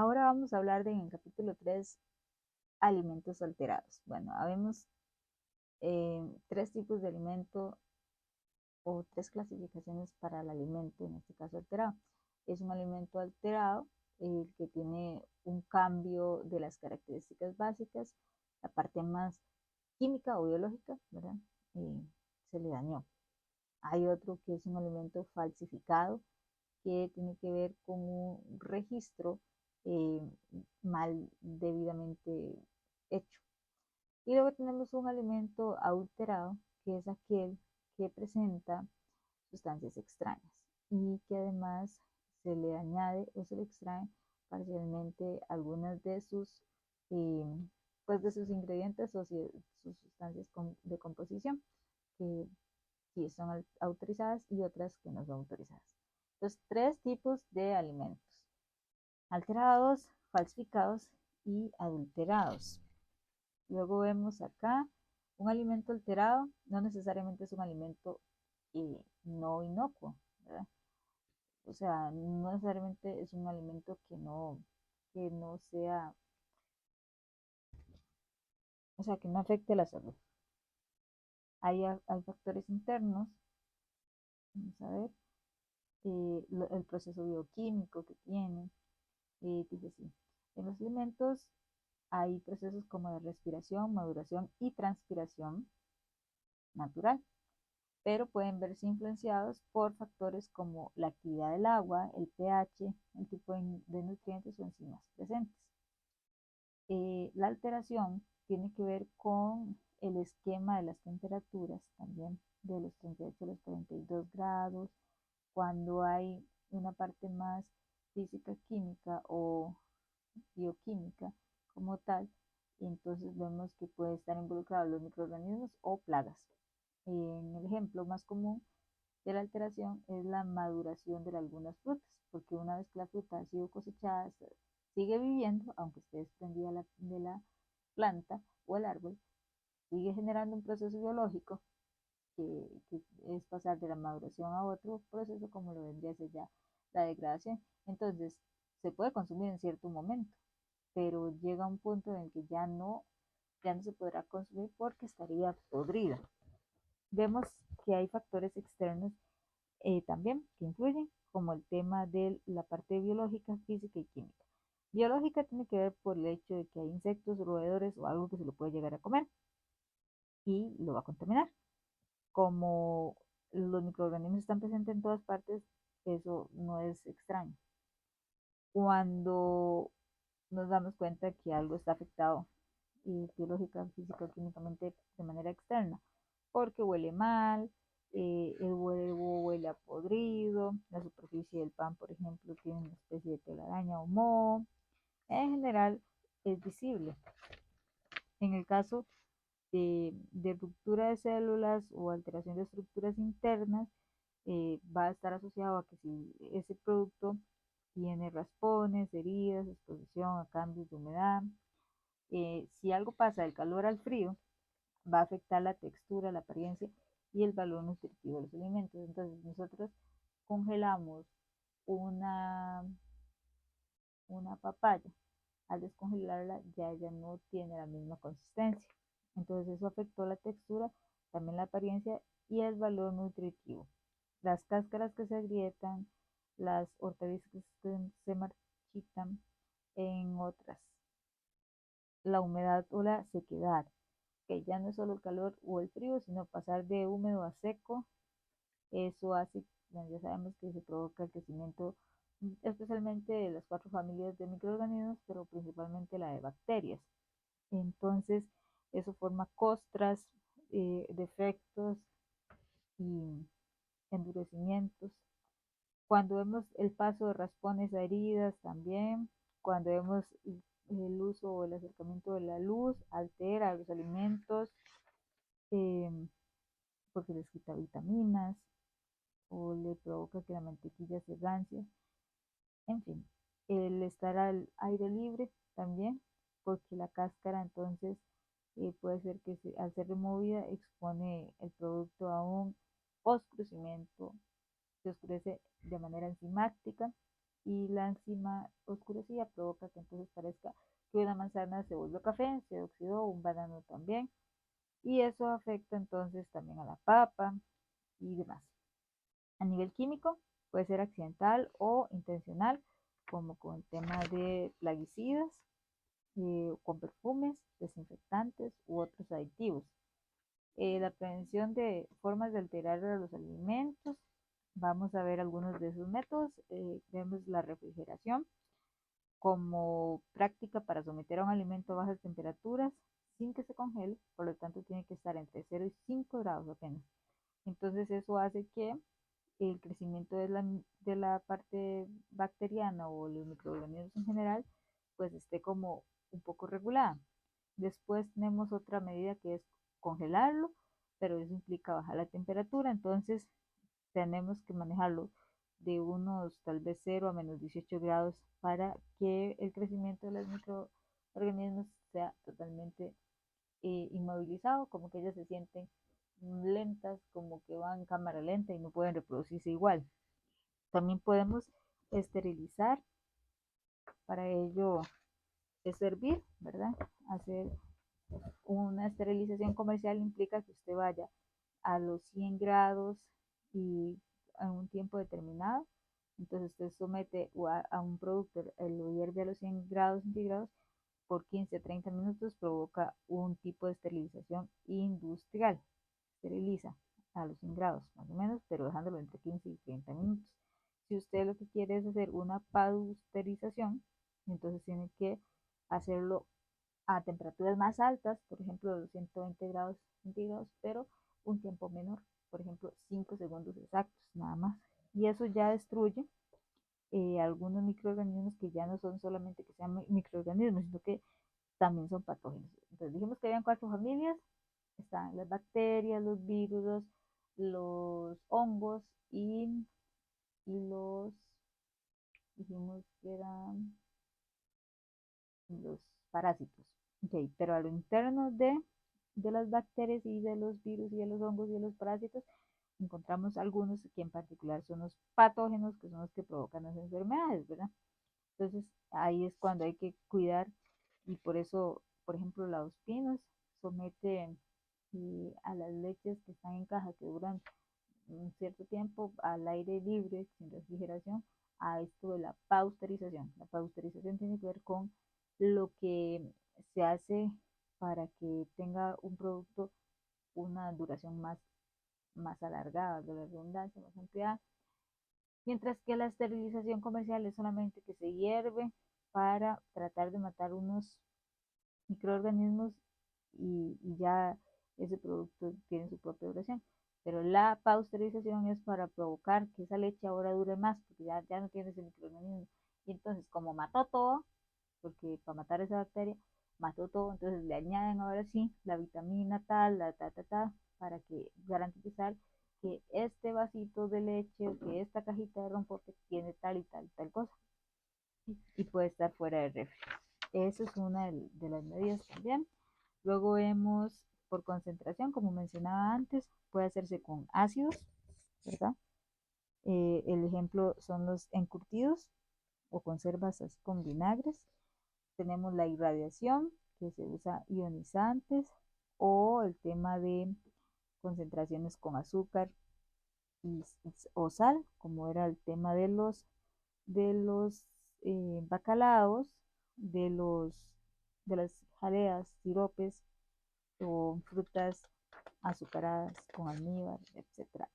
Ahora vamos a hablar en el capítulo 3, alimentos alterados. Bueno, habemos tres tipos de alimento o tres clasificaciones para el alimento, en este caso alterado. Es un alimento alterado que tiene un cambio de las características básicas, la parte más química o biológica, ¿verdad? Eh, Se le dañó. Hay otro que es un alimento falsificado, que tiene que ver con un registro eh, mal debidamente hecho. Y luego tenemos un alimento adulterado, que es aquel que presenta sustancias extrañas y que además se le añade o se le extrae parcialmente algunas de eh, de sus ingredientes o sus sustancias de composición, que sí son autorizadas y otras que no son autorizadas. Los tres tipos de alimentos: alterados, falsificados y adulterados. Luego vemos acá un alimento alterado, no necesariamente es un alimento no inocuo, ¿verdad? O sea, no necesariamente es un alimento que no sea, o sea, que no afecte la salud. Hay factores internos, vamos a ver, el proceso bioquímico que tiene, dice así. En los alimentos hay procesos como de respiración, maduración y transpiración natural, pero pueden verse influenciados por factores como la actividad del agua, el pH, el tipo de nutrientes o enzimas presentes. La alteración tiene que ver con el esquema de las temperaturas también, de los 38 a los 42 grados, cuando hay una parte más física, química o bioquímica como tal, y entonces vemos que puede estar involucrados los microorganismos o plagas. En el ejemplo más común de la alteración es la maduración de algunas frutas, porque una vez que la fruta ha sido cosechada, sigue viviendo, aunque esté desprendida de la planta o el árbol, sigue generando un proceso biológico que es pasar de la maduración a otro proceso, como lo vendría a ser ya la degradación. Entonces, se puede consumir en cierto momento, pero llega un punto en el que ya no se podrá consumir porque estaría podrida. Vemos que hay factores externos también que influyen, como el tema de la parte biológica, física y química. Biológica tiene que ver por el hecho de que hay insectos, roedores o algo que se lo puede llegar a comer y lo va a contaminar. Como los microorganismos están presentes en todas partes, eso no es extraño. Cuando nos damos cuenta que algo está afectado biológica, física o químicamente de manera externa, porque huele mal, el huevo huele a podrido, la superficie del pan, por ejemplo, tiene una especie de telaraña o moho. En general es visible. En el caso de ruptura de células o alteración de estructuras internas, va a estar asociado a que si ese producto tiene raspones, heridas, exposición a cambios de humedad, si algo pasa del calor al frío, va a afectar la textura, la apariencia y el valor nutritivo de los alimentos. Entonces nosotros congelamos una, una papaya. Al descongelarla ya ella no tiene la misma consistencia. Entonces eso afectó la textura, también la apariencia y el valor nutritivo. Las cáscaras que se agrietan, las hortalizas que se marchitan, en otras. La humedad o la sequedad, que ya no es solo el calor o el frío, sino pasar de húmedo a seco. Eso hace, bueno, ya sabemos que se provoca el crecimiento especialmente de las cuatro familias de microorganismos, pero principalmente la de bacterias. Entonces, eso forma costras, defectos y endurecimientos. Cuando vemos el paso de raspones a heridas también, cuando vemos el uso o el acercamiento de la luz, altera los alimentos eh, porque les quita vitaminas o le provoca que la mantequilla se rancie. En fin, el estar al aire libre también, porque la cáscara entonces puede ser que al ser removida expone el producto a un oscurecimiento, se oscurece de manera enzimática y la enzima oscurecida provoca que entonces parezca que una manzana se volvió café, se oxidó, un banano también, y eso afecta entonces también a la papa y demás. A nivel químico, puede ser accidental o intencional, como con el tema de plaguicidas, con perfumes, desinfectantes u otros aditivos. La prevención de formas de alterar los alimentos. Vamos a ver algunos de esos métodos. Vemos la refrigeración como práctica para someter a un alimento a bajas temperaturas sin que se congele, por lo tanto tiene que estar entre 0 y 5 grados apenas. Entonces eso hace que el crecimiento de la parte bacteriana o los microorganismos en general pues esté como un poco regulada. Después tenemos otra medida que es congelarlo, pero eso implica bajar la temperatura, entonces tenemos que manejarlo de unos tal vez 0 a menos 18 grados para que el crecimiento de los microorganismos sea totalmente inmovilizado, como que ellas se sienten lentas, como que van en cámara lenta y no pueden reproducirse igual. También podemos esterilizar, para ello es servir, ¿verdad? Hacer una esterilización comercial implica que usted vaya a los 100 grados y en un tiempo determinado. Entonces usted somete a un producto, lo hierve a los 100 grados centígrados por 15 a 30 minutos, provoca un tipo de esterilización industrial. Esteriliza a los 100 grados más o menos, pero dejándolo entre 15 y 30 minutos. Si usted lo que quiere es hacer una pasteurización, entonces tiene que hacerlo a temperaturas más altas, por ejemplo, los 120 grados centígrados, pero un tiempo menor, por ejemplo, 5 segundos exactos, nada más. Y eso ya destruye algunos microorganismos que ya no son solamente que sean microorganismos, sino que también son patógenos. Entonces dijimos que habían 4 familias, están las bacterias, los virus, los hongos y los, dijimos que eran los parásitos. Okay, pero a lo interno de las bacterias y de los virus y de los hongos y de los parásitos encontramos algunos que en particular son los patógenos, que son los que provocan las enfermedades, ¿verdad? Entonces ahí es cuando hay que cuidar y por eso, por ejemplo, los pinos someten a las leches que están en caja, que duran un cierto tiempo al aire libre, sin refrigeración, a esto de la pasteurización. La pasteurización tiene que ver con lo que se hace para que tenga un producto una duración más alargada, de la redundancia, más ampliada, mientras que la esterilización comercial es solamente que se hierve para tratar de matar unos microorganismos y ya ese producto tiene su propia duración. Pero la pasteurización es para provocar que esa leche ahora dure más, porque ya no tiene ese microorganismo. Y entonces, como mató todo, porque para matar esa bacteria, mató todo, entonces le añaden ahora sí la vitamina tal, la ta, para que garantizar que este vasito de leche o que esta cajita de rompope tiene tal y tal cosa y puede estar fuera de refri. Eso es una de las medidas también. Luego vemos por concentración, como mencionaba antes, puede hacerse con ácidos, ¿verdad? El ejemplo son los encurtidos o conservas así con vinagres. Tenemos la irradiación, que se usa ionizantes, o el tema de concentraciones con azúcar o sal, como era el tema de los bacalaos, de las jaleas, siropes o frutas azucaradas con almíbar, etcétera,